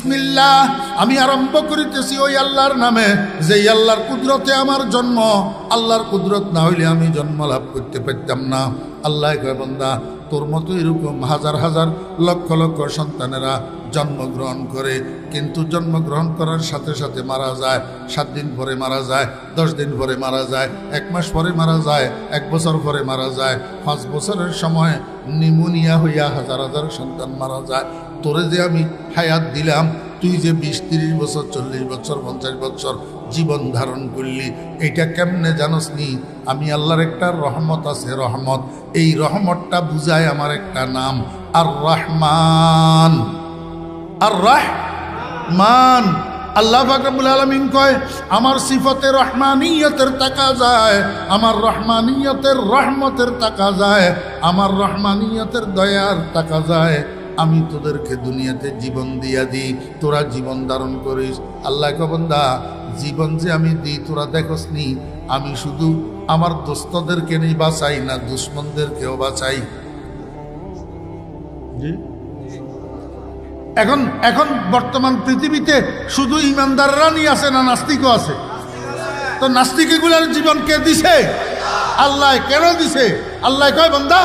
বিসমিল্লাহ, আমি আরম্ভ করিতেছি ওই আল্লাহর নামে যে আল্লাহর কুদরতে আমার জন্ম। আল্লাহর কুদরত না হইলে আমি জন্ম লাভ করতে পারতাম না। আল্লাহ কয় বান্দা, তোর মতো এরকম হাজার হাজার লক্ষ লক্ষ সন্তানেরা জন্মগ্রহণ করে, কিন্তু জন্মগ্রহণ করার সাথে সাথে মারা যায়। 7 দিন পরে মারা যায়, 10 দিন পরে মারা যায়, 1 মাস পরে মারা যায়, 1 বছর পরে মারা যায়, 5 বছরের সময় নিউমোনিয়া হইয়া হাজার হাজার সন্তান মারা যায়। তোরে যে আমি হায়াত দিলাম, তুই যে 20-30 বছর, 40 বছর, 50 বছর জীবন ধারণ করলি, এইটা কেমনে জানোস নি? আমি আল্লাহর একটা রহমত আছে, রহমত। এই রহমতটা বুঝায় আমার একটা নাম, আর রহমান। আর রহমান, আল্লাহ পাক রব্বুল আলামিন কয়, আমার সিফতে রহমানিয়তের তাকাজায়, আমার রহমানিয়তের রহমতের তাকাজায়, আমার রহমানিয়তের দয়ার তাকাজায় আমি তোদেরকে দুনিয়াতে জীবন দিয়া দিই, তোরা জীবন ধারণ করিস। আল্লাহ কয় বান্দা, জীবন যে আমি দিই তোরা দেখোস নি, আমি শুধু আমার দোস্তদেরকে নিয়ে বাঁচাই না, দুশ্মনদেরকেও বাঁচাই। জি, এখন বর্তমান পৃথিবীতে শুধু ইমানদাররা নিয়ে আছে না নাস্তিকও আছে? তো নাস্তিক এগুলার জীবন কে দিছে? আল্লাহ। কেন দিছে? আল্লাহ কয় বান্দা,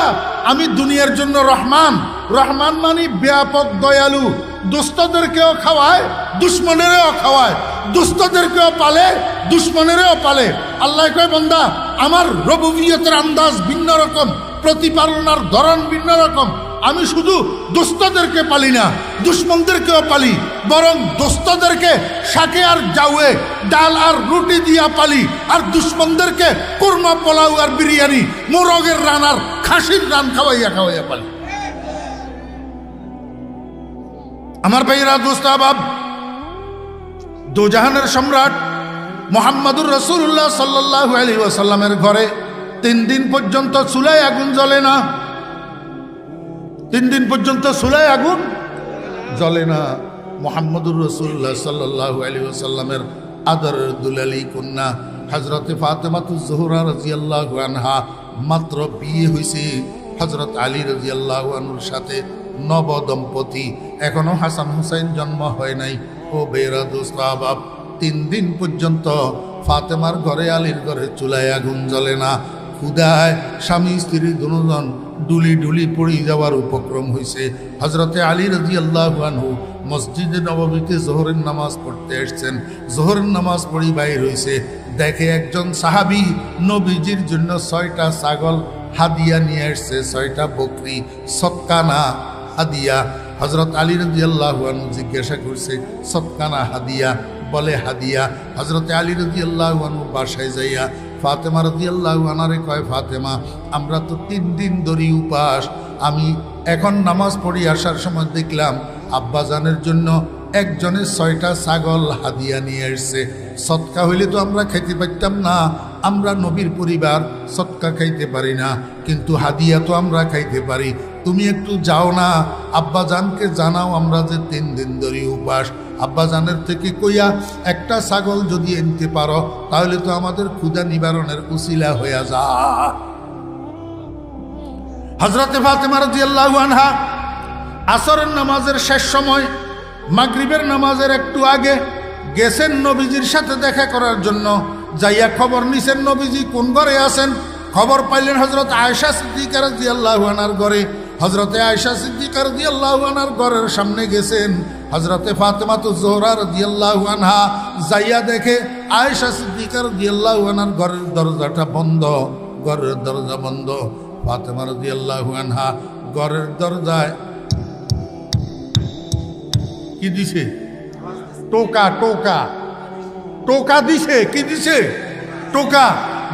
আমি দুনিয়ার জন্য রহমান। রহমান মানে ব্যাপক দয়ালু, দুস্থদেরকেও খাওয়ায়, দুশ্মনেরও খাওয়ায়, দুস্থদেরকেও পালে, দুশ্মনেরও পালে। আল্লাহ কয় বান্দা, আমার রবুবিয়তের আন্দাজ ভিন্ন রকম, প্রতিপালনার ধরন ভিন্ন রকম। আমি শুধু দুস্থদেরকে পালি না, দুশ্মনদেরকেও পালি, বরং দুস্থদেরকে শাকে আর জাউয়ে, ডাল আর রুটি দিয়া পালি, আর দুশ্মনদেরকে কুরমা, পোলাও আর বিরিয়ানি, মোরগের রান আর খাসির রান খাওয়াইয়া খাওয়াইয়া পালি। আমার ভাইয়েরা, দোস্ত আহবাব, দোজাহানের সম্রাট মুহাম্মদুর রাসূলুল্লাহ সাল্লাল্লাহু আলাইহি ওয়াসাল্লামের ঘরে 3 দিন পর্যন্ত চুলায় আগুন জ্বলে না। 3 দিন পর্যন্ত চুলায় আগুন জ্বলে না। মুহাম্মদুর রাসূলুল্লাহ সাল্লাল্লাহু আলাইহি ওয়াসাল্লামের আদরের দুলালি কন্যা হযরতে ফাতেমাতুজ জোহরা রাদিয়াল্লাহু আনহা মাত্র বিয়ে হয়েছে হযরত আলী রাদিয়াল্লাহু আনহুর সাথে, নব দম্পতি, এখনো হাসান হুসাইন জন্ম হয় নাই। ও বেরা দোস্ত আহবাব, 3 দিন পর্যন্ত ফাতেমার ঘরে, আলীর ঘরে চুলায় আগুন জ্বলে না। ক্ষুধায় স্বামী স্ত্রী দুজন ডুলি ডুলি পড়ে যাওয়ার উপক্রম হয়েছে। হযরতে আলী রাদিয়াল্লাহু আনহু মসজিদে নববীতে জোহরের নামাজ পড়তে এসেছেন। জোহরের নামাজ পড়ি বাইর হয়েছে, দেখে একজন সাহাবী নবীজির জন্য 6টা ছাগল হাদিয়া নিয়ে আসছে, 6টা বকরি, সৎকানা হাদিয়া। হযরত আলী রাদিয়াল্লাহু আনহু জিজ্ঞাসা করছে, সৎকানা হাদিয়া? বলে হাদিয়া। হযরতে আলী রাদিয়াল্লাহু আনহু বাসায় যাইয়া ফাতেমা রাদিয়াল্লাহু আনহারে কয়, ফাতেমা, আমরা তো 3 দিন ধরে উপাস, আমি এখন নামাজ পড়ি আসার সময় দেখলাম আব্বাজানের জন্য একজনের 6টা ছাগল হাদিয়া নিয়ে আসছে। সৎকা হইলে তো আমরা খাইতে পারতাম না, আমরা নবীর পরিবার, সৎকা খাইতে পারি না, কিন্তু হাদিয়া তো আমরা খাইতে পারি। তুমি একটু যাও না, আব্বাজানকে জানাও আমরা যে 3 দিন ধরে উপাস। আব্বাজানের থেকে কইয়া একটা ছাগল যদি আনতে পারো, তাহলে তো আমাদের ক্ষুধা নিবারণের উসিলা হইয়া যায়। হযরতে ফাতেমা রাদিয়াল্লাহু আনহা আসরের নামাজের শেষ সময়, মাগরিবের নামাজের একটু আগে গেছেন নবীজির সাথে দেখা করার জন্য। যাইয়া খবর নিছেন নবীজি কোন ঘরে আছেন। খবর পাইলেন হযরত আয়েশা সিদ্দিকা রাদিয়াল্লাহু আনহার ঘরে। হযরতে আয়েশা সিদ্দিকা রাদিয়াল্লাহু আনহার ঘরের সামনে গেছেন হযরতে ফাতেমাতুজ জোহরা রাদিয়াল্লাহু আনহা। যাইয়া দেখে আয়েশা সিদ্দিকা রাদিয়াল্লাহু আনহার ঘরের দরজাটা বন্ধ, ঘরের দরজা বন্ধ। ফাতেমা রাদিয়াল্লাহু আনহা ঘরের দরজায় কি দিছে? টোকা, টোকা, টোকা দিছে। কি দিছে? টোকা।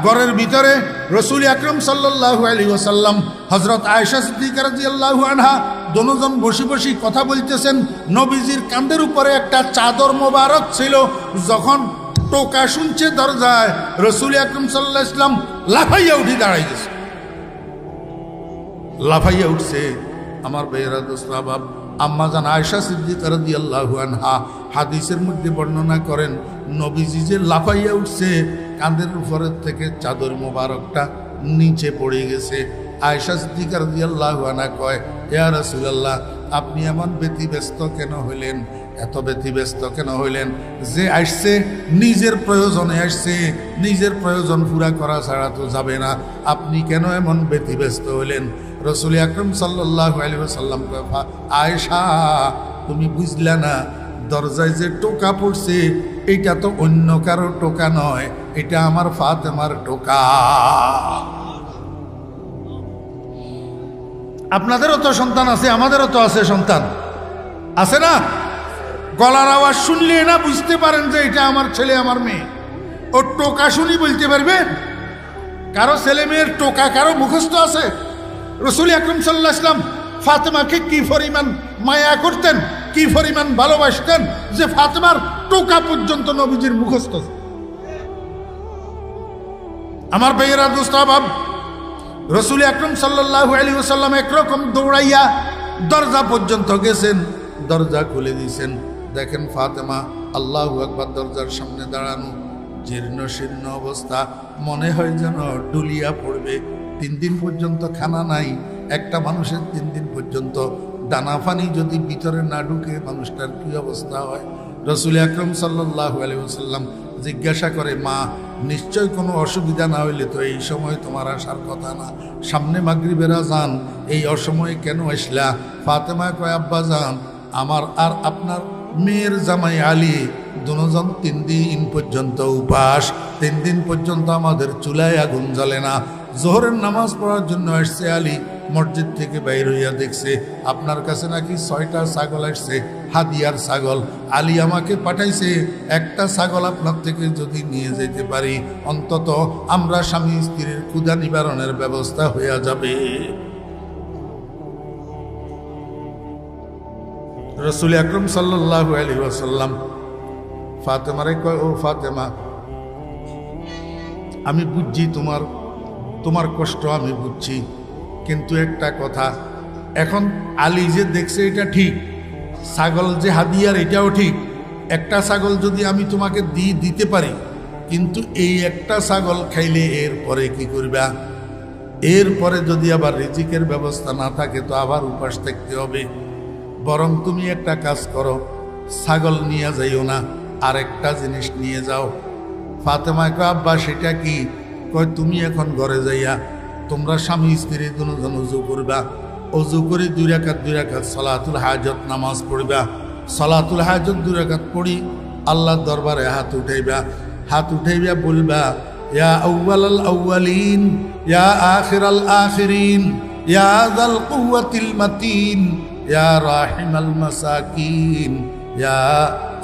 ঘরের ভিতরে রাসূল আকরাম সাল্লাল্লাহু আলাইহি ওয়াসাল্লাম, হযরত আয়েশা সিদ্দিকা রাদিয়াল্লাহু আনহা দুজন বসে বসে কথা বলতেছেন। নবীজির কাঁধের উপরে একটা চাদর মোবারক ছিল। যখন টোকা শুনছে দরজায়, রাসূল আকরাম সাল্লাল্লাহু আলাইহি ওয়াসাল্লাম লাফাইয়া উঠে দাঁড়াই গেছে, লাফাইয়া উঠছে। আমার ভাইয়েরা, দোস্ত আহবাব, আম্মাজান আয়েশা সিদ্দিকা রাদিয়াল্লাহু আনহা হাদিসের মধ্যে বর্ণনা করেন, নবীজি যে লাফাইয়া উঠছে, কাঁধের উপরের থেকে চাদর মোবারকটা নিচে পড়ে গেছে। আয়েশা সিদ্দিকা রাদিয়াল্লাহু আনহা কয়, ইয়া রাসূলুল্লাহ, আপনি এমন ব্যতিব্যস্ত কেন হইলেন? এত ব্যতিব্যস্ত কেন হইলেন? যে আসছে নিজের প্রয়োজনে আসছে, নিজের প্রয়োজন পুরা করা ছাড়া তো যাবে না। আপনি কেন এমন ব্যতিব্যস্ত হইলেন? রাসূল আকরাম সাল্লাল্লাহু আলাইহি ওয়াসাল্লাম কয়, আয়েশা তুমি বুঝলা না, দরজায় যে টোকা পড়ছে এটা তো অন্য কারো টোকা নয়, এটা আমার ফাতেমার টোকা। আপনাদেরও তো সন্তান আছে, আমাদেরও তো আছে সন্তান, আছে না? গলার আওয়াজ শুনলে না বুঝতে পারেন যে এটা আমার ছেলে আমার মেয়ে? ও টোকা শুনি বলতে পারবেন? কারো ছেলে মেয়ের টোকা কারো মুখস্থ আছে? রাসূল আকরাম সাল্লাল্লাহু আলাইহি ওয়াসাল্লাম ফাতেমাকে কি পরিমাণ মায়া করতেন, কি পরিমাণ ভালোবাসতেন যে ফাতেমার টোকা পর্যন্ত নবীজির মুখস্থ। আমার ভাইয়েরা, দোস্ত আহবাব, রাসূল আকরাম সাল্লাল্লাহু আলাইহি ওয়াসাল্লাম একরকম দৌড়াইয়া দরজা পর্যন্ত গেছেন, দরজা খুলে দিয়েছেন। দেখেন ফাতেমা আল্লাহু আকবার দরজার সামনে দাঁড়ানো, জীর্ণ শীর্ণ অবস্থা, মনে হয় যেন ডুলিয়া পড়বে। 3 দিন পর্যন্ত খানা নাই। একটা মানুষের 3 দিন পর্যন্ত দানা পানি যদি ভিতরে না ঢুকে মানুষটার কি অবস্থা হয়? রাসূল আকরাম সাল্লাল্লাহু আলাইহি ওয়াসাল্লাম জিজ্ঞাসা করে, মা নিশ্চয় কোনো অসুবিধা না হইলে তো এই সময় তোমার আসার কথা না, সামনে মাগরিবের আযান, এই অসময়ে কেন আসলা? ফাতেমা কয়, আব্বা জান, আমার আর আপনার মেয়ের জামাই আলী দুজন 3 দিন পর্যন্ত উপাস, 3 দিন পর্যন্ত আমাদের চুলায় আগুন জ্বলে না। জোহরের নামাজ পড়ার জন্য আসছে আলী, মসজিদ থেকে বাইর হইয়া দেখছে আপনার কাছে নাকি 6টা ছাগল আসছে, হাদিয়ার ছাগল। আলী আমাকে পাঠাইছে, একটা ছাগল আপনার থেকে যদি নিয়ে যেতে পারি অন্তত আমরা স্বামী স্ত্রীর ক্ষুধা নিবারণের ব্যবস্থা হইয়া যাবে। রাসূল আকরাম সাল্লাল্লাহু আলাইহি ওয়াসাল্লাম ফাতেমারে কয়, ও ফাতেমা, আমি বুঝছি তোমার কষ্ট আমি বুঝছি, কিন্তু একটা কথা, এখন আলী যে দেখছে এটা ঠিক, ছাগল যে হাদিয়ার এটাও ঠিক। একটা ছাগল যদি আমি তোমাকে দিতে পারি, কিন্তু এই একটা ছাগল খাইলে এরপরে কি করবা? এরপরে যদি আবার রিজিকের ব্যবস্থা না থাকে তো আবার উপাস থাকতে হবে। বরং তুমি একটা কাজ করো, ছাগল নিয়ে যাইও না, আরেকটা জিনিস নিয়ে যাও। ফাতেমা কয়, আব্বা সেটা কি? কয়, তুমি এখন ঘরে যাইয়া তোমরা স্বামী স্ত্রী দুজন উজু করবা, উজু করে 2 রাকাত সালাতুল হাজত নামাজ পড়বা। সালাতুল হাজত 2 রাকাত পড়ি আল্লাহর দরবারে হাত উঠাইবা, বলবা, ইয়া আউয়ালাল আউয়ালিন, ইয়া আখিরাল আখিরিন, ইয়া যাল কুওয়াতিল মাতিন, ইয়া রাহিমাল মাসাকিন, ইয়া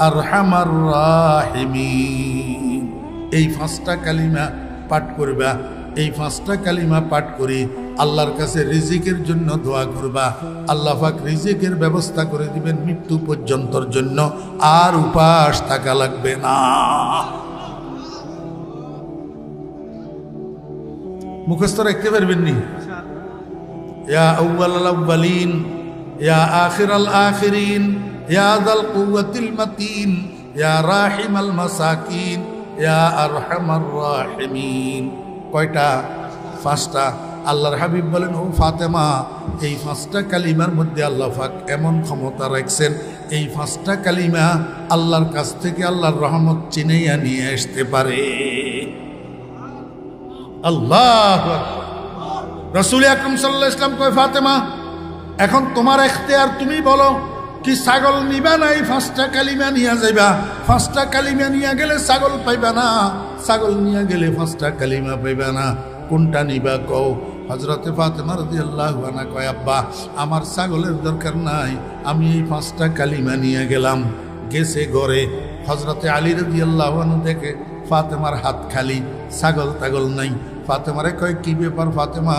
আরহামার রাহিমিন। এই 5টা কালিমা পাঠ করবা। এই 5টা কালিমা পাঠ করে আল্লাহর কাছে রিজিকের জন্য দোয়া করবা। আল্লাহ পাক রিজিকের ব্যবস্থা করে দিবেন মৃত্যু পর্যন্তর জন্য, আর উপাস থাকা লাগবে না। মুখস্থ রাখতে পারবেন নি? ইয়া আউয়ালাল আউয়ালিন, ইয়া আখিরাল আখিরিন, ইয়া যাল কুওয়াতিল মাতিন, ইয়া রাহিমাল মাসাকিন, ইয়া আরহামার রাহিমিন। কয়টা? 5টা। আল্লাহর হাবিব বলেন, ও ফাতেমা, এই 5টা কালিমার মধ্যে আল্লাহ পাক এমন ক্ষমতা রাখছেন, এই 5টা কালিমা আল্লাহর কাছ থেকে আল্লাহর রহমত চিনাইয়া নিয়ে আসতে পারে। আল্লাহু আকবার। রাসূল আকরাম সাল্লাল্লাহু আলাইহি ওয়াসাল্লাম কয়, ফাতেমা, এখন তোমার ইখতিয়ার, তুমি বলো কি ছাগল নিবা না এই 5টা কালিমা নিয়ে যাইবা? 5টা কালিমা নিয়ে গেলে ছাগল পাইবা না, ছাগল নিয়ে গেলে 5টা কালিমা পাইবা না, কোনটা নিবা কও? হযরতে ফাতেমা রাদিয়াল্লাহু আনহা কয়, আব্বা, আমার ছাগলের দরকার নাই, আমি এই 5টা কালিমা নিয়ে গেলাম। গেছে ঘরে, হযরতে আলী রাদিয়াল্লাহু আনহু দেখে ফাতেমার হাত খালি, ছাগল তাগল নাই। ফাতেমারে কয়, কি ব্যাপার ফাতেমা,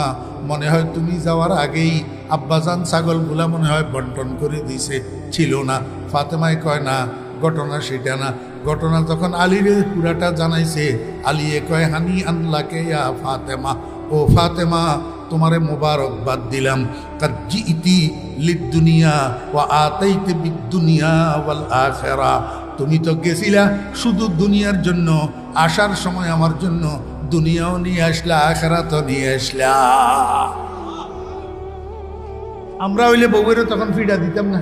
মনে হয় তুমি যাওয়ার আগেই আব্বাজান ছাগলগুলা মনে হয় বন্টন করে দিছে, ছিল না। ফাতেমায় কয়, না, ঘটনা সেটা না। ঘটনা যখন আলীরে পুরাটা জানাইছে, আলীয়ে কয়, হানি আনলাকে ইয়া ফাতেমা, ও ফাতেমা, তোমারে মোবারকবাদ দিলাম। কাজ্জিইতি লিদ্দুনিয়া ওয়া আতাইতি বিদ্দুনিয়া ওয়াল আখিরা। তুমি তো গেছিলা শুধু দুনিয়ার জন্য, আসার সময় আমার জন্য দুনিয়াও নিয়ে আসলা, আখিরাতও নিয়ে আসলা। আমরা হইলে বউয়েরও তখন ফিডা দিতাম না,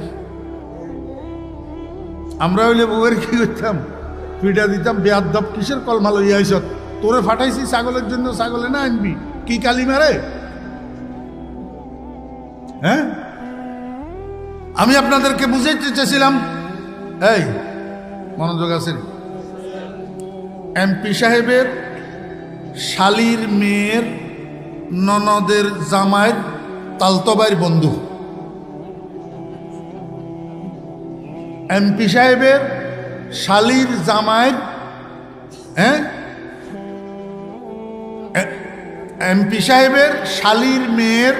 আমরা হইলে বউয়ের কি করতাম, পিঠা দিতাম, বেয়াদব কিসের কলমা লইয়া আইস, তোরে ফাটাইছি ছাগলের জন্য, ছাগলে না আনবি, কি কালি মারে। হ্যাঁ, আমি আপনাদেরকে বুঝাইতে চেয়েছিলাম, এই মনোযোগ আছে, এমপি সাহেবের শালির মেয়ের ননদের জামাইয়ের তালতবাইয়ের বন্ধু, এমপি সাহেবের শালির জামাইয়ের, হ্যাঁ, এমপি সাহেবের শালির মেয়ের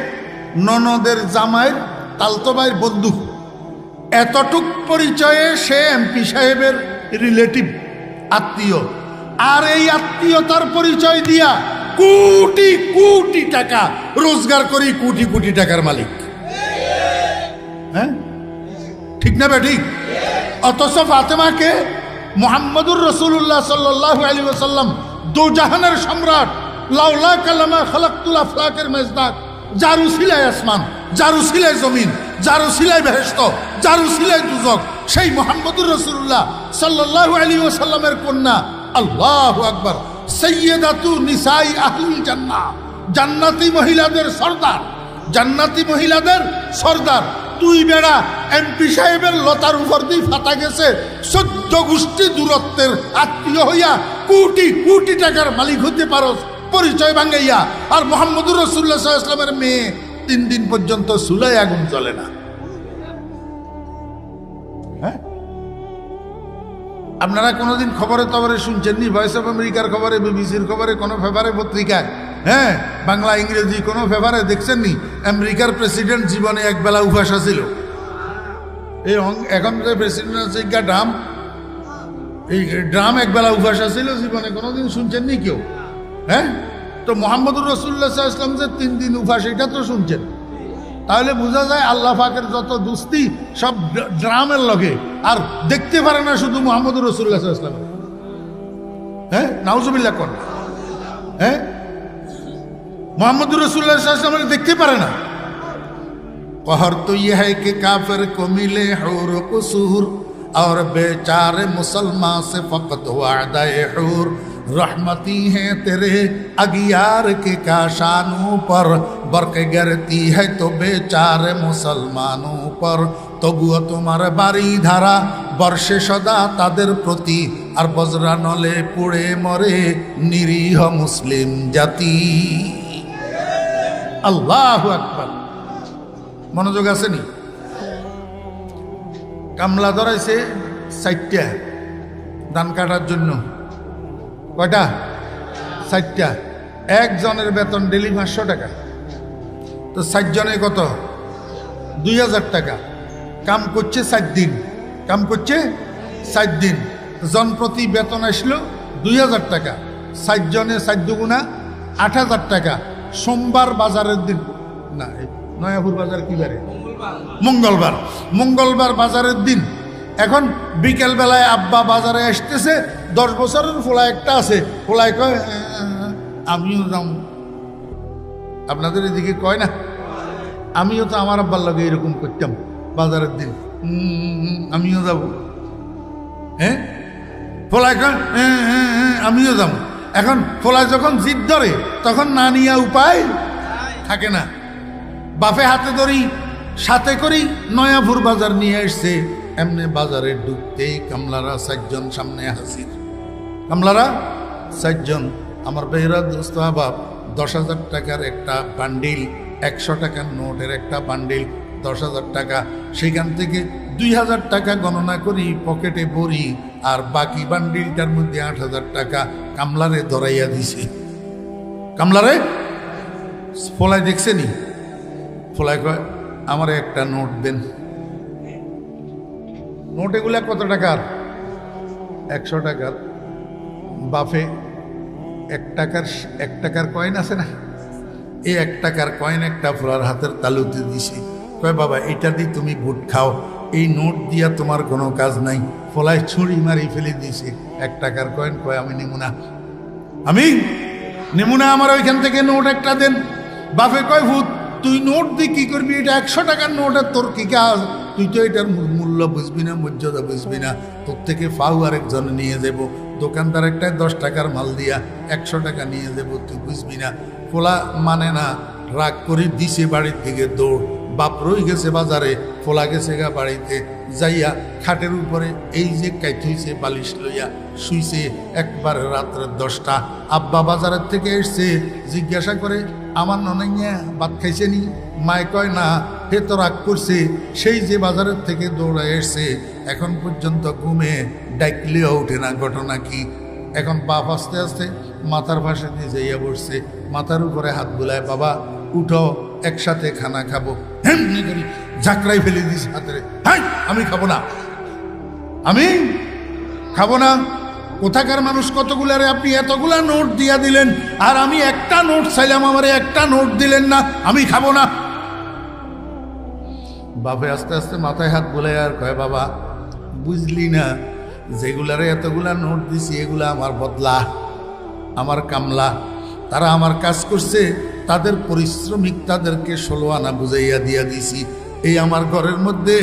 ননদের জামাইয়ের তালতবাইয়ের বন্ধু, এতটুক পরিচয়ে সে এমপি সাহেবের রিলেটিভ, আত্মীয়। আর এই আত্মীয়তার পরিচয় দিয়া কোটি কোটি টাকা রোজগার করি, কোটি কোটি টাকার মালিক। হ্যাঁ, ঠিক না বেঠিক? অথচ ফাতেমাকে মুহাম্মদুর রাসূলুল্লাহ সাল্লাল্লাহু আলাইহি ওয়াসাল্লাম দো জাহানের সম্রাট, লাউলা কালামা খালাকতুল আফলাকের মেজদাক, যার উসিলায় আসমান, যার উসিলায় জমিন, যার উসিলায় বেহেশত, যার উসিলায় দুজক, সেই মুহাম্মদুর রাসূলুল্লাহ সাল্লাল্লাহু আলাইহি ওয়াসাল্লামের কন্যা, আল্লাহু আকবার, সাইয়্যিদাতু নিসাই আহলিল জান্নাহ, জান্নাতি মহিলাদের সর্দার, জান্নাতি মহিলাদের সর্দার। তুই বেড়া এমপি সাহেবের লতার উপর দিয়ে ফাটা গেছে 14 গোষ্ঠী দূরত্বের আত্মীয় হইয়া কোটি কোটি টাকার মালিক হতে পারস পরিচয় ভাঙ্গাইয়া, আর মুহাম্মদুর রাসূলুল্লাহ সাল্লাল্লাহু আলাইহি ওয়াসাল্লামের মেয়ে 3 দিন পর্যন্ত চুলায় আগুন জ্বলে না। হ্যাঁ, আপনারা কোনোদিন খবরে টবরে শুনছেননি? ভয়েস অফ আমেরিকার খবরে, বিবিসির খবরে, কোনো পেপারে পত্রিকায়, হ্যাঁ, বাংলা ইংরেজি কোনো পেপারে দেখছেননি আমেরিকার প্রেসিডেন্ট জীবনে একবেলা উপাস ছিল? এই এখন যে প্রেসিডেন্ট আছে ড্রাম, এই ড্রাম একবেলা উপাস ছিল জীবনে, কোনোদিন শুনছেননি কেউ? হ্যাঁ, তো মুহাম্মদুর রাসূলুল্লাহ সাল্লাল্লাহু আলাইহি ওয়াসাল্লাম যে 3 দিন উপাস, এটা তো শুনছেন। তাহলে বোঝা যায় আল্লাহ পাকের যত দুস্তি সব ড্রামের লগে, আর দেখতে পারে না শুধু মুহাম্মদুর রাসূলুল্লাহ সাল্লাল্লাহু আলাইহি ওয়াসাল্লাম। হ্যাঁ, নাউজুবিল্লাহ কোন, হ্যাঁ, মুহাম্মদুর রাসূলুল্লাহ সাল্লাল্লাহু আলাইহি ওয়াসাল্লাম দেখতে পারে না। कहर तो यह है कि काफिर को मिले हूर कुसूर और बेचारे मुसलमान से फकत वादा हूर, रहमती है तेरे अगियार के काशानों पर, बरक गिरती है तो बेचारे मुसलमानों पर, তবুও তোমার বাড়ি ধারা বর্ষে সদা তাদের প্রতি, আর বজ্রা নলে পুড়ে মরে নিরীহ মুসলিম জাতি। আল্লাহু আকবার। মনোযোগ আসেনি? কামলা ধরাইছে 4টা ধান কাটার জন্য। কয়টা? 4টা। একজনের বেতন ডেলি 500 টাকা, তো 4 জনে কত? 2000 টাকা। কাম করছে 4 দিন, কাম করছে 4 দিন, জনপ্রতি বেতন আসলো 2000 টাকা। 4 জনে 4 দুগুণা 8000 টাকা। সোমবার বাজারের দিন, না নয়াপুর বাজার কি বারে? মঙ্গলবার। মঙ্গলবার বাজারের দিন। এখন বিকেল বেলায় আব্বা বাজারে আসতেছে, 10 বছরের ফোলা একটা আছে, ফোলায় কয় আমিও যাম। আপনাদের এদিকে কয় না? আমিও তো আমার আব্বার লাগে এরকম করতাম বাজারের দিন, আমিও যাব। হ্যাঁ, ফোলায় কয় আমিও যাব। এখন ফোলায় যখন জিদ ধরে তখন না নিয়ে উপায় থাকে না। বাপে হাতে ধরি, সাথে করি নয়াপুর বাজার নিয়ে আসছে। এমনি বাজারে ঢুকতেই কামলারা 4 জন সামনে হাজির। কামলারা 4 জন। আমার বেহরা দোস্ত বাপ 10,000 টাকার একটা বান্ডিল, 100 টাকার নোটের একটা বান্ডিল, 10,000 টাকা। সেখান থেকে 2,000 টাকা গণনা করি, পকেটে ভরি, আর বাকি বান্ডিলটার মধ্যে 8,000 টাকা কামলারে ধরাইয়া দিছে। কামলারে ফলায় দেখছেনি? ফলায় কয় আমার একটা নোট দেন। নোট এগুলা কত টাকার? 100 টাকার। বাফে 1 টাকার কয়েন আছে না, এই 1 টাকার কয়েন একটা ফোলার হাতের তালুতে দিছে। কয় বাবা এটা দিয়ে তুমি ভোট খাও, এই নোট দিয়া তোমার কোনো কাজ নাই। ফলায় ছুরি মারি ফেলে দিছে 1 টাকার কয়েন। কয় আমি নিমু না, আমি নিমু না, আমার ওইখান থেকে নোট একটা দেন। বাপে কয় ভূত তুই নোট দিয়ে কি করবি? এটা 100 টাকার নোট, তোর কি কাজ? তুই তো এটার মূল্য বুঝবি না, মর্যাদা বুঝবি না, তোর থেকে ফাউ আরেকজন নিয়ে যাব। দোকানদার একটা 10 টাকার মাল দিয়া 100 টাকা নিয়ে যাব, তুই বুঝবি না। ফোলা মানে না, রাগ করে দিছে বাড়ির দিকে দৌড়। বাপ রই গেছে বাজারে, ফোলা গেছে গা বাড়িতে যাইয়া খাটের উপরে এই যে কাইট হইছে বালিশ লইয়া শুইছে। একবার রাত্রে 10টা। আব্বা বাজারের থেকে এসছে, জিজ্ঞাসা করে আমার ননাইয়া ভাত খাইছে নি? মায় কয় না, হে তো রাগ করছে, সেই যে বাজারের থেকে দৌড়া এসছে, এখন পর্যন্ত ঘুমে ডাকলেও ওঠে না। ঘটনা কি? এখন বাপ আস্তে আস্তে মাথার পাশে দিয়ে যাইয়া বসছে, মাথার উপরে হাত বুলায়, বাবা উঠো একসাথে খানা খাবো। এমনি করি ঝাঁকড়াই ফেলে দিস হাতে, হাই আমি খাবো না, আমি খাবো না। কোথাকার মানুষ কতগুলারে আপনি এতগুলা নোট দিয়া দিলেন, আর আমি একটা নোট চাইলাম, আমারে একটা নোট দিলেন না, আমি খাবো না। বাপে আস্তে আস্তে মাথায় হাত বুলায় আর কয়, বাবা বুঝলি না, যেগুলারে এতগুলা নোট দিছি এগুলা আমার বদলা, আমার কামলা, তারা আমার কাজ করছে, তাদের পরিশ্রমিক, তাদেরকে 16 আনা বুঝাইয়া দিয়া দিছি। এই আমার ঘরের মধ্যে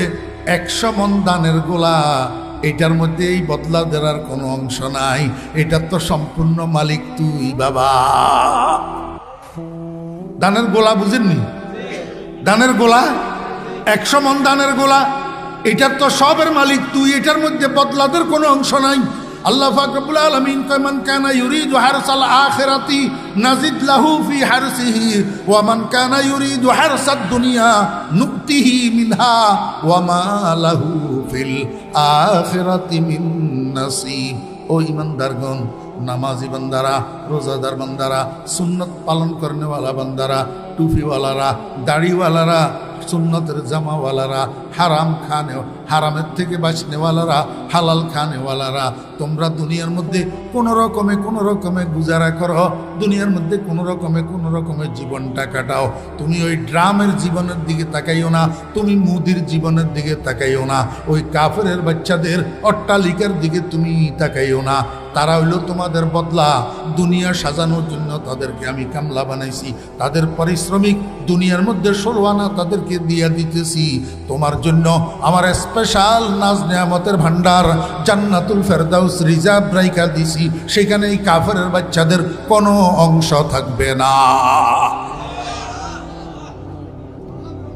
100 মণ দানের গোলা, এটার মধ্যে এই বদলা দেওয়ার কোনো অংশ নাই, এটার তো সম্পূর্ণ মালিক তুই বাবা। দানের গোলা বুঝেননি? দানের গোলা 100 মণ দানের গোলা, এটার তো সবের মালিক তুই, এটার মধ্যে বদলাদের কোনো অংশ নাই। আল্লাহ পাক রব্বুল আলামিন কয়, মান কানা ইউরিদু হারসাল আখিরাতি নাজিদ লাহু ফি হারসিহি ওয়া মান কানা ইউরিদু হারসাদ দুনিয়া নুতিহি মিনহা ওয়া মা লাহু ফিল আখিরাতি মিন নাসিব। ও ইমানদারগণ, নামাজি বান্দারা, রোজাদার বান্দারা, সুন্নত পালন করনেওয়ালা বান্দারা, টুপিওয়ালারা, দাড়িওয়ালারা, সুন্নতের জামাওয়ালারা, হারামের থেকে বাঁচনেওয়ালারা, হালাল খানেওয়ালারা, তোমরা দুনিয়ার মধ্যে কোনো রকমে গুজারা করো, দুনিয়ার মধ্যে কোনো রকমে জীবনটা কাটাও। তুমি ওই ড্রামের জীবনের দিকে তাকাইও না, তুমি মুদির জীবনের দিকে তাকাইও না, ওই কাফেরের বাচ্চাদের অট্টালিকার দিকে তুমি তাকাইও না। তারা হইল তোমাদের বদলা, দুনিয়া সাজানোর জন্য তাদেরকে আমি কামলা বানাইছি, তাদের পারিশ্রমিক দুনিয়ার মধ্যে 16 আনা তাদেরকে দিয়া দিতেছি। তোমার জন্য আমার স্পেশাল নাজ নেয়ামতের ভান্ডার জান্নাতুল ফেরদাউস রিজার্ভ রাইখা দিছি, সেখানে এই কাফেরের বাচ্চাদের কোনো অংশ থাকবে না।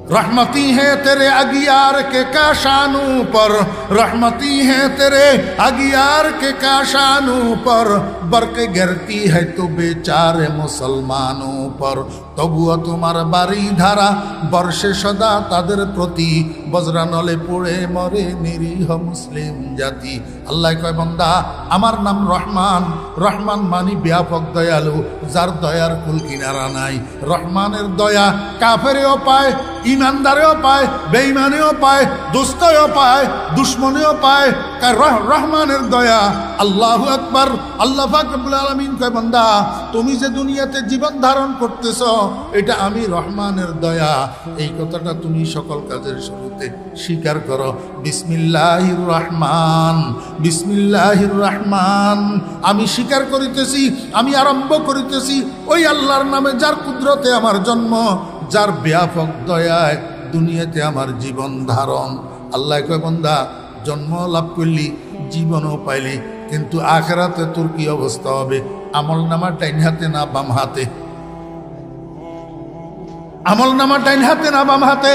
रहमती है तेरे अगियार के काशानों पर, रहमती है तेरे अगियार के काशानों पर, बरके गिरती है तो बेचारे मुसलमानों पर, তবুও তোমার বাড়ি ধারা বর্ষে সদা তাদের প্রতি, বজরা নলে পড়ে মরে নিরীহ মুসলিম জাতি। আল্লাহ কয়, বান্দা আমার নাম রহমান, রহমান মানি ব্যাপক দয়ালু, যার দয়ার কুল কিনারা নাই। রহমানের দয়া কাফেরেও পায়, ইমানদারেও পায়, বেঈমানেও পায়, দোস্তও পায়, দুশ্মনেও পায়। রহমানের দয়া, আল্লাহু আকবার। আল্লাহ পাক রব্বুল আলামিন কয়, বান্দা তুমি যে দুনিয়াতে জীবন ধারণ করতেছ, এটা আমি রহমানের দয়া। এই কথাটা তুমি সকল কাজের শুরুতে স্বীকার করো। বিসমিল্লাহির রহমান, বিসমিল্লাহির রহমান, আমি স্বীকার করিতেছি, আমি আরম্ভ করিতেছি ওই আল্লাহর নামে, যার কুদরতে আমার জন্ম, যার ব্যাপক দয়ায় দুনিয়াতে আমার জীবন ধারণ। আল্লাহ কয়, বান্দা জন্ম লাভ করলি, জীবনও পাইলি, কিন্তু আখিরাতে তোর কি অবস্থা হবে? আমল নামা ডাইন হাতে না বাম হাতে? আমল নামা ডাইন হাতে না বাম হাতে?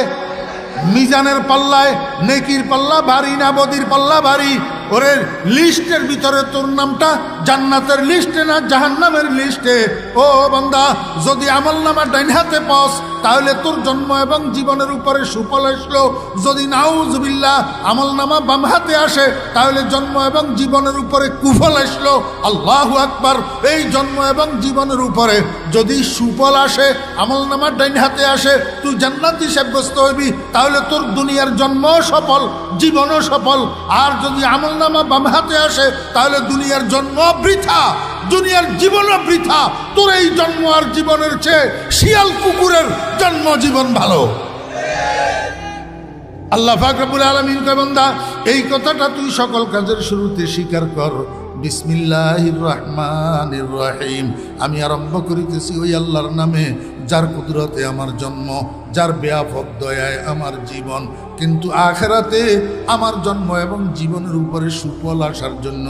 মিজানের পাল্লায় নেকির পাল্লা ভারী না বদির পাল্লা ভারী? ওরে লিস্টের ভিতরে তোর নামটা জান্নাতের লিস্টে না জাহান্নামের লিস্টে? ও বান্দা, যদি আমল নামা ডাইন হাতে পাস, তাহলে তোর জন্ম এবং জীবনের উপরে সুফল আসলো। যদি নাউজুবিল্লাহ আমল নামা বাম হাতে আসে, তাহলে জন্ম এবং জীবনের উপরে কুফল আসলো। আল্লাহু আকবার। এই জন্ম এবং জীবনের উপরে যদি সুফল আসে, আমল নামা ডাইন হাতে আসে, তুই জান্নাতি সাব্যস্ত হইবি, তাহলে তোর দুনিয়ার জন্ম সফল, জীবনও সফল। আর যদি আমল নামা বাম হাতে আসে, তাহলে দুনিয়ার জন্ম বৃথা, দুনিয়ার জীবনও বৃথা। তোর এই জন্ম আর জীবনের চেয়ে শিয়াল কুকুরের জন্ম জীবন ভালো। আল্লাহ পাক রব্বুল আলামিন কয়, বান্দা এই কথাটা তুই সকল কাজের শুরুতে স্বীকার কর। বিসমিল্লাহির রহমানির রহিম, আমি আরম্ভ করিতেছি ওই আল্লাহর নামে, যার কুদরতে আমার জন্ম, যার ব্যাপক দয়ায় আমার জীবন, কিন্তু আখিরাতে আমার জন্ম এবং জীবনের উপরে সুফল আসার জন্য,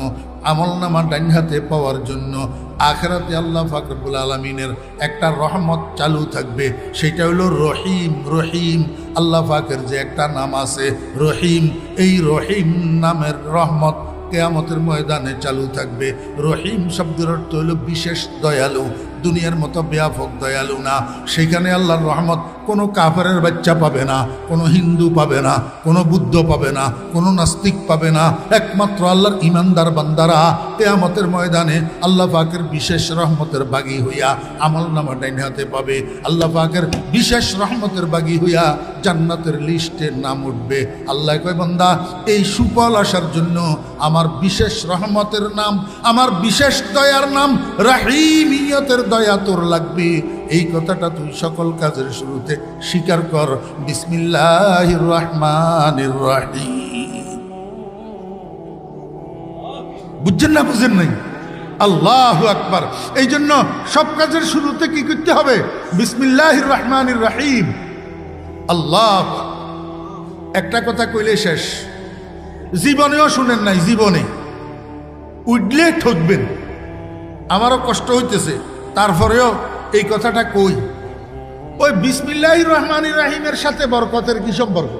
আমলনামা ডাইন হাতে পাওয়ার জন্য আখিরাতে আল্লাহ পাক রব্বুল আলামিনের একটা রহমত চালু থাকবে। সেটা হলো রহিম। রহিম আল্লাহ পাকের যে একটা নাম আছে রহিম, এই রহিম নামের রহমত কিয়ামতের ময়দানে চালু থাকবে। রহিম শব্দের অর্থ হলো বিশেষ দয়ালু, দুনিয়ার মতো ব্যাপক দয়ালু না। সেখানে আল্লাহর রহমত কোনো কাফেরের বাচ্চা পাবে না, কোনো হিন্দু পাবে না, কোনো বুদ্ধ পাবে না, কোনো নাস্তিক পাবে না। একমাত্র আল্লাহর ইমানদার বান্দারা কিয়ামতের ময়দানে আল্লাহ পাকের বিশেষ রহমতের বাগী হইয়া আমলনামা ডাইন হাতে পাবে। আল্লাহ পাকের বিশেষ রহমতের বাগী হইয়া জান্নাতের লিস্টের নাম উঠবে। আল্লাহ কয়, বান্দা এই সুফল আসার জন্য আমার বিশেষ রহমতের নাম, আমার বিশেষ দয়ার নাম রাহিমিয়তের দয়া তোর লাগবে। এই কথাটা তুই সকল কাজের শুরুতে স্বীকার কর, বিসমিল্লাহির রহমানির রহিম। বুঝছেন না? বুঝেন নাই? আল্লাহু আকবার। এই জন্য সব কাজের শুরুতে কি করতে হবে? বিসমিল্লাহির রহমানির রহিম। আল্লাহ একটা কথা কইলে শেষ, জীবনেও শুনেন নাই, জীবনে উঠলে ঠকবেন। আমারও কষ্ট হইতেছে, তারপরেও এই কথাটা কই। ওই বিসমিল্লাহির রহমানির রহিমের সাথে বরকতের কি সম্পর্ক?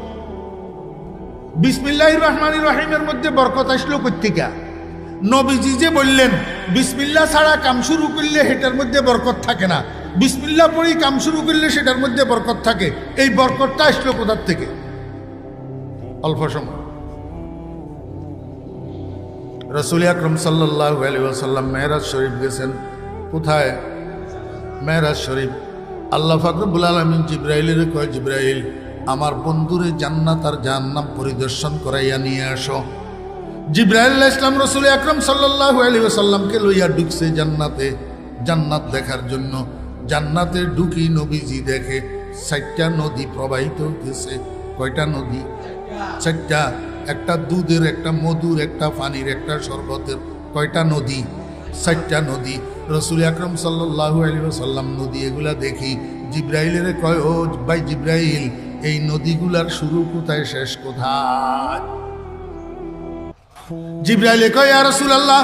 বিসমিল্লাহির রহমানির রহিমের মধ্যে বরকত আসলো কোত্থেকে? নবীজি যে বললেন বিসমিল্লাহ ছাড়া কাম শুরু করলে সেটার মধ্যে বরকত থাকে না, বিসমিল্লাহ পরেই কাম শুরু করলে সেটার মধ্যে বরকত থাকে। এই বরকতটা আসলো কোথার থেকে? অল্প সময় রাসূল আকরাম সাল্লাল্লাহু আলাইহি ওয়াসাল্লাম মেরাজ শরীফ গেছেন। কোথায়? মেরাজ শরীফ। আল্লাহ পাক রব্বুল আলামিন জিবরাইলের কয়, জিবরাইল আমার বন্ধুরে জান্নাত আর জাহান্নাম পরিদর্শন করাইয়া নিয়ে আসো। জিবরাইল আলাইহিস সালাম রাসূল আকরাম সাল্লাল্লাহু আলাইহি ওয়াসাল্লামকে লইয়া ঢুকছে জান্নাতে, জান্নাত দেখার জন্য। জান্নাতে ঢুকি নবীজি দেখে 4টা নদী প্রবাহিত হতেছে। কয়টা নদী? 4টা। একটা দুধের, একটা মধুর, একটা পানির, একটা শরবতের। কয়টা নদী? 4টা নদী। রাসূল আকরাম সাল্লাল্লাহু আলাইহি ওয়াসাল্লাম নদী এগুলা দেখি জিবরাইলের কয়, ও ভাই জিবরাইল, এই নদীগুলার শুরু কোথায়, শেষ কোথায়? জিবরাইল কয়, ইয়া রাসূলুল্লাহ,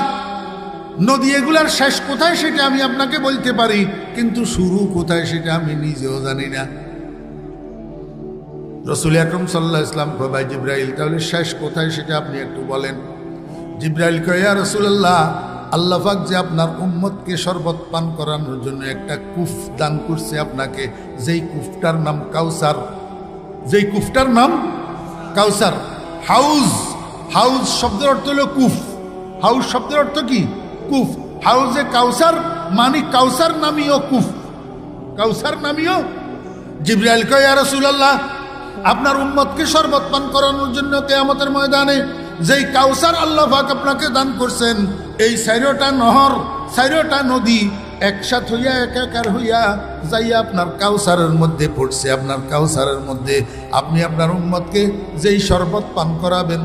নদী এগুলার শেষ কোথায় সেটা আমি আপনাকে বলতে পারি, কিন্তু শুরু কোথায় সেটা আমি নিজেও জানি না। রাসূল আকরাম সাল্লাল্লাহু আলাইহি ওয়াসাল্লাম কয়, ভাই জিবরাইল, তাহলে শেষ কোথায় সেটা আপনি একটু বলেন। জিবরাইল কয়, ইয়া রাসূলুল্লাহ, আল্লাহ পাক যে আপনার উম্মতকে শরবত পান করানোর জন্য একটা কূপ দান করছে আপনাকে, যেই কূপটার নাম কাউসার, যেই কূপটার নাম কাউসার। হাউজ, হাউজ শব্দের অর্থ হলো কূপ। হাউজ শব্দের অর্থ কি? কূপ। হাউজে কাউসার মানে কাউসার নামীয় কূপ, কাউসার নামীয়। জিবরাইল কয়, ইয়া রাসূলুল্লাহ, আপনার উম্মতকে শরবত পান করানোর জন্য কিয়ামতের ময়দানে যেই কাউসার আল্লাহ পাক আপনাকে দান করছেন, এই 4টা নহর, 4টা নদী একসাথ হইয়া একাকার হইয়া যাইয়া আপনার কাউসারের মধ্যে পড়ছে। আপনার কাউসারের মধ্যে আপনি আপনার উম্মতকে যেই শরবত পান করাবেন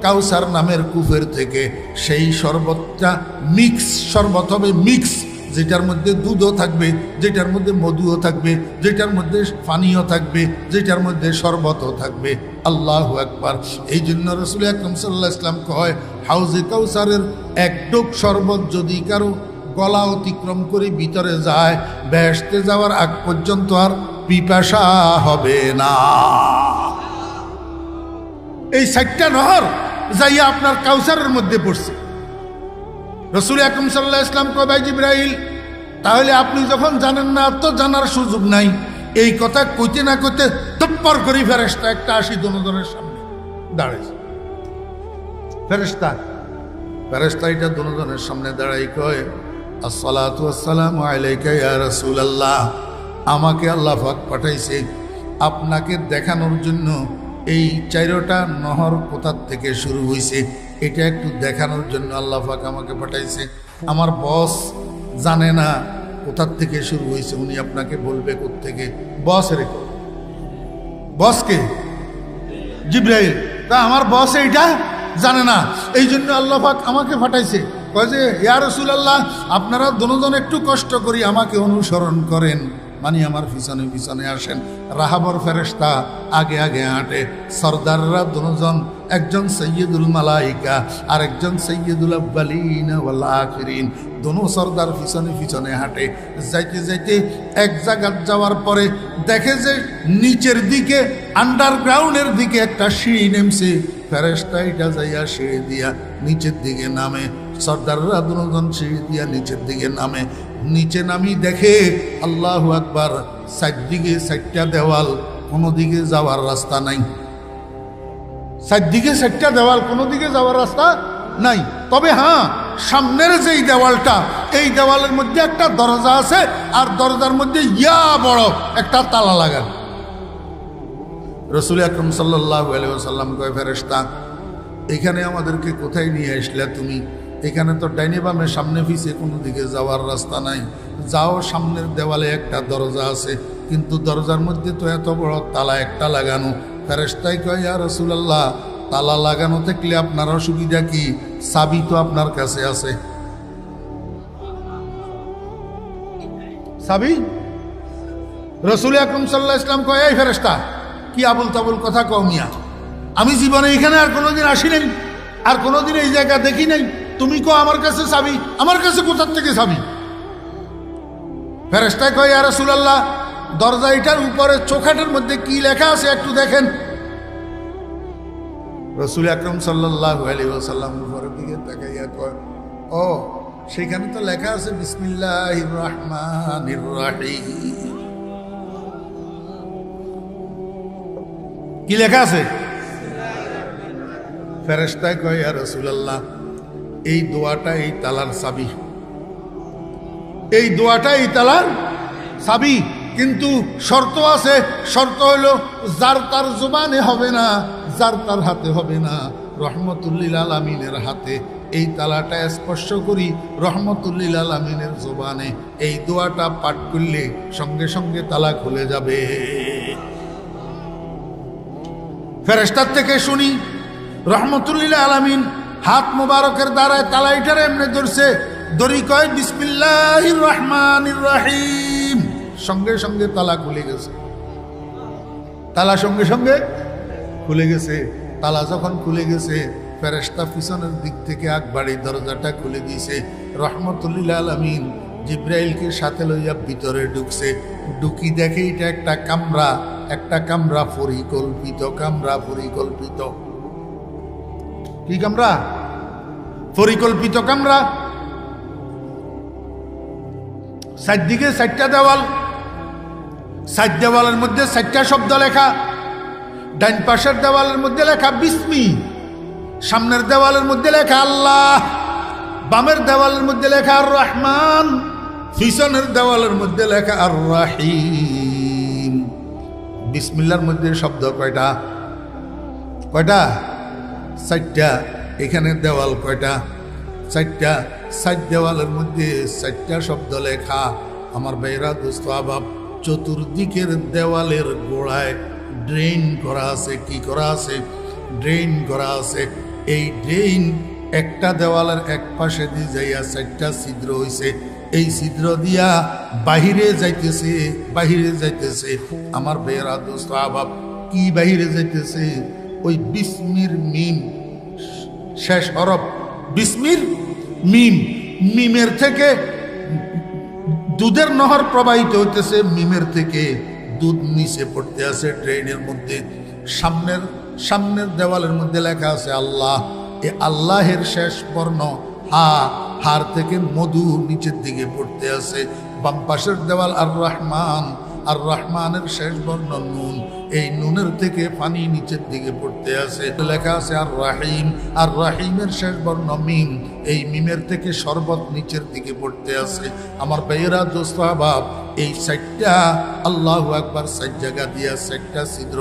কাউসার নামের কূপের থেকে, সেই শরবতটা মিক্স শরবত হবে, মিক্স, যেটার মধ্যে দুধও থাকবে, যেটার মধ্যে মধুও থাকবে, যেটার মধ্যে পানিও থাকবে, যেটার মধ্যে শরবতও থাকবে। আল্লাহু আকবার। এই জন্য রাসূল আকরাম সাল্লাল্লাহু আলাইহি ওয়াসাল্লাম কয়, হাউজে কাউসারের এক ডোক শরবত যদি কারো গলা অতিক্রম করে ভিতরে যায়, বেহেশতে যাওয়ার আগ পর্যন্ত আর পিপাসা হবে না। এই 4টা নহর যাইয়া আপনার কাউসারের মধ্যে পড়ছে। রাসূল আকরাম সাল্লাল্লাহু আলাইহি ওয়াসাল্লাম কয়, ভাই জিবরাইল, তাহলে আপনি যখন জানেন না তো জানার সুযোগ নাই। এই কথা কইতে না কইতে তপ্পর করে ফেরেশতা একটা আসি দুজনের সামনে দাঁড়াইছে। ফেরেশতা এটা দুজনের সামনে দাঁড়াই কয়, আসসালাতু ওয়াসসালামু আলাইকা ইয়া রাসূলুল্লাহ, আমাকে আল্লাহ পাক পাঠাইছে আপনাকে দেখানোর জন্য এই 4টা নহর কোথার থেকে শুরু হয়েছে এটা একটু দেখানোর জন্য আল্লাহ পাক আমাকে পাঠাইছে। আমার বস জানে না কোথার থেকে শুরু হয়েছে, উনি আপনাকে বলবে কোত্থেকে। বস রেখো, বসকে জিবরাইল, তা আমার বস এইটা জানে না, এই জন্য আল্লাহ পাক আমাকে পাঠাইছে। কয় যে, ইয়া রাসূলুল্লাহ, আপনারা দুজন একটু কষ্ট করি আমাকে অনুসরণ করেন, মানে আমার পিছনে পিছনে আসেন। রাহাবর ফেরেশতা আগে আগে হাঁটে, সরদাররা দুজন, একজন সৈয়দুল মালাইকা আর একজন সৈয়দুল আব্বালিন ওয়াল আখিরিন, দোনো সরদার পিছনে পিছনে হাঁটে। যাইতে যাইতে এক জায়গা যাওয়ার পরে দেখে যে নিচের দিকে আন্ডারগ্রাউন্ডের দিকে একটা সিঁড়ি নেমছে। ফেরেশতা এটা যাইয়া সিঁড়ি দিয়া নিচের দিকে নামে, সর্দাররা দুজন সিঁড়ি দিয়া নিচের দিকে নামে। নিচে নামি দেখে আল্লাহু আকবার, চারদিকে চারটা দেওয়াল, কোনো দিকে যাওয়ার রাস্তা নাই। চারদিকে চারটা দেওয়াল, কোনো দিকে যাওয়ার রাস্তা নাই। তবে হ্যাঁ, সামনের যেই দেওয়ালটা, এই দেওয়ালের মধ্যে একটা দরজা আছে, আর দরজার মধ্যে ইয়া বড় একটা তালা লাগানো। রাসূল আকরাম সাল্লাল্লাহু আলাইহি ওয়াসাল্লাম কয়, ফেরেশতা এখানে আমাদেরকে কোথায় নিয়ে আসলে তুমি? এখানে তো ডাইনে বামে সামনে পিছে কোনো দিকে যাওয়ার রাস্তা নাই। যাও, সামনের দেওয়ালে একটা দরজা আছে, কিন্তু দরজার মধ্যে তো এত বড় তালা একটা লাগানো। ফেরেশতাই কয়, ইয়া রাসূলুল্লাহ, তালা লাগানো থাকলে আপনার অসুবিধা কি? চাবি তো আপনার কাছে আছে। চাবি? রাসূল আকরাম সাল্লাল্লাহু আলাইহি ওয়াসাল্লাম কয়, এই ফেরেশতা, কি আবুল তাবুল কথা কও মিয়া? আমি জীবনে এখানে আর কোনোদিন আসি নাই, আর কোনোদিন এই জায়গা দেখি নাই, তুমি কো আমার কাছে চাবি? আমার কাছে কোথার থেকে চাবি? ফেরেশতা কয়, ইয়া রাসূলুল্লাহ, দরজা এটার উপরে চৌখাটের মধ্যে কি লেখা আছে একটু দেখেন। রাসূল আকরাম সাল্লাল্লাহু আলাইহি ওয়াসাল্লাম উপরের দিকে তাকাইয়া কয়, ও সেখানে তো লেখা আছে বিসমিল্লাহির রহমানির রহিম। কি লেখা আছে? ফেরেশতা কয়, ইয়া রাসূলুল্লাহ, এই দোয়াটা এই তালার চাবি, এই দোয়াটা এই তালার চাবি, কিন্তু শর্ত আছে। শর্ত হলো যার তার জবানে হবে না, যার তার হাতে হবে না, রহমতুল্লিল আলামিনের হাতে এই তালাটা স্পর্শ করি, রহমতুল্লিল আলামিনের জবানে এই দোয়াটা পাঠ করলে সঙ্গে সঙ্গে তালা খুলে যাবে। ফেরেশতার থেকে শুনি রহমতুল্লিল আলামিন হাত মুবারকের দ্বারায় তালাইটারে এমনি ধরছে, দড়ি কয় বিসমিল্লাহির রহমানির রহিম, সঙ্গে সঙ্গে তালা খুলে গেছে। তালা সঙ্গে সঙ্গে খুলে গেছে। তালা যখন খুলে গেছে, ফেরেশতা পিছনের দিক থেকে আকবাড়ি দরজাটা খুলে দিয়েছে। রহমতুল্লিল আলামিন জিব্রাইলকে সাথে লইয়া ভিতরে ঢুকছে। ঢুকি দেখে এটা একটা কামরা, একটা কামরা পরিকল্পিত, কামরা পরিকল্পিত। কি কামরা? পরিকল্পিত কামরা। চারদিকে চারটা দেওয়াল, চার দেওয়ালের মধ্যে চারটা শব্দ লেখা। ডাইন পাশের দেওয়ালের মধ্যে লেখা বিসমি, সামনের দেওয়ালের মধ্যে লেখা আল্লাহ, বামের দেওয়ালের মধ্যে লেখা আর রহমান, পিছনের দেওয়ালের মধ্যে লেখা আর রাহিম। বিসমিল্লাহর মধ্যে শব্দ কয়টা? কয়টা? চারটা। এখানে দেওয়াল কয়টা? চারটা। চার দেওয়ালের মধ্যে চারটা শব্দ লেখা। আমার ভাইরা, দোস্ত আবাব, চতুর্দিকের দেওয়ালের গোড়ায় ড্রেন করা আছে। কি করা আছে? ড্রেন করা আছে। এই ড্রেন একটা দেওয়ালের এক পাশে দিয়ে যাইয়া চারটা ছিদ্র হইছে। এই ছিদ্র দিয়া বাহিরে যাইতেছে, বাহিরে যাইতেছে। আমার ভাইরা, দোস্ত আবাব, কি বাহিরে যাইতেছে? ওই বিসমির মিম শেষ হরফ, বিসমির মিম। মিমের থেকে দুধের নহর প্রবাহিত হইতেছে, মিমের থেকে দুধ নিচে পড়তে আছে ড্রেনের মধ্যে। সামনের দেওয়ালের মধ্যে লেখা আছে আল্লাহ। এ আল্লাহের শেষ বর্ণ হা, হার থেকে মধু নিচের দিকে পড়তে আছে। বাম পাশের দেওয়াল আর রহমান, আর রহমানের শেষ বর্ণ নুন, এই নুনের থেকে পানি নিচের দিকে পড়তে আছে। লেখা আছে আর রাহিম, আর রাহিমের শেষ বর্ণ মিম, এই মিমের থেকে শরবত নিচের দিকে পড়তে আছে। আমার ভাইয়েরা, দোস্ত আহবাব, এই চারটা আল্লাহু আকবার, চার জায়গা দিয়া চারটা ছিদ্র।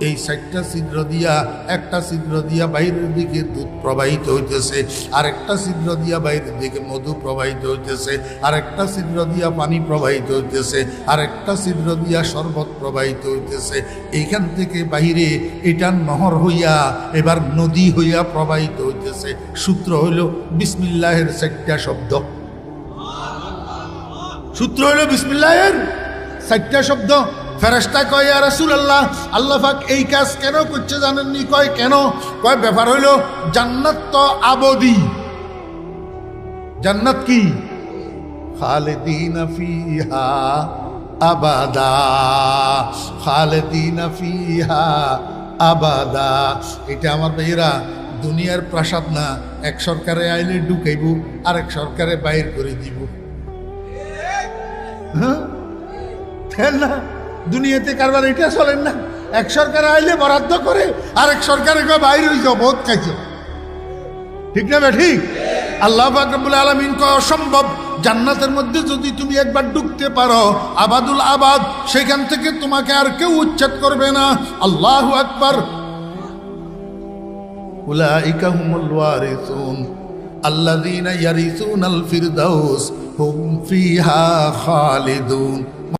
এই চারটা ছিদ্র দিয়া, একটা ছিদ্র দিয়া বাইরের দিকে দুধ প্রবাহিত হইতেছে, আর একটা ছিদ্র দিয়া বাইরের দিকে মধু প্রবাহিত হইতেছে, আর একটা ছিদ্র দিয়া পানি প্রবাহিত হইতেছে, আর একটা ছিদ্র দিয়া শরবত প্রবাহিত হইতেছে। এইখান থেকে বাহিরে এটা নহর হইয়া এবার নদী হইয়া প্রবাহিত হইতেছে। সূত্র হইল বিসমিল্লাহের চারটা শব্দ। সূত্র হইল বিসমিল্লাহের চারটা শব্দ। ফেরেশতা কয় ইয়া রাসূলুল্লাহ, আল্লাহ পাক এই কাজ কেন করছে জানেননি? কয় কেন? কয় ব্যাপার হইল জান্নাত তো আবদি। জান্নাত কি? খালিদিনা ফিহা আবাদা, খালিদিনা ফিহা আবাদা। এটা আমার ভাইয়েরা দুনিয়ার প্রাসাদ না, এক সরকারে আইলে ঢুকাইব, আরেক সরকারে বাইর করে দিব। হ্যাঁ না, দুনিয়াতে কারবার এটা চলেন না। এক সরকারে আইলে বরাদ্দ করে, আরেক সরকারে বাইর হয়ে যাও, বহুত খাইছো। ঠিক না বে ঠিক? আল্লাহ পাক রব্বুল আলামিন কয় অসম্ভব। জান্নাতের মধ্যে যদি তুমি একবার ঢুকতে পারো, আবাদুল আবাদ, সেখান থেকে তোমাকে আর কেউ উচ্ছেদ করবে না। আল্লাহু আকবার। উলাইকা হুমুল ওয়ারিসুন আল্লাযীনা ইয়ারিসুনাল ফিরদাউস হুম ফিহা খালিদুন।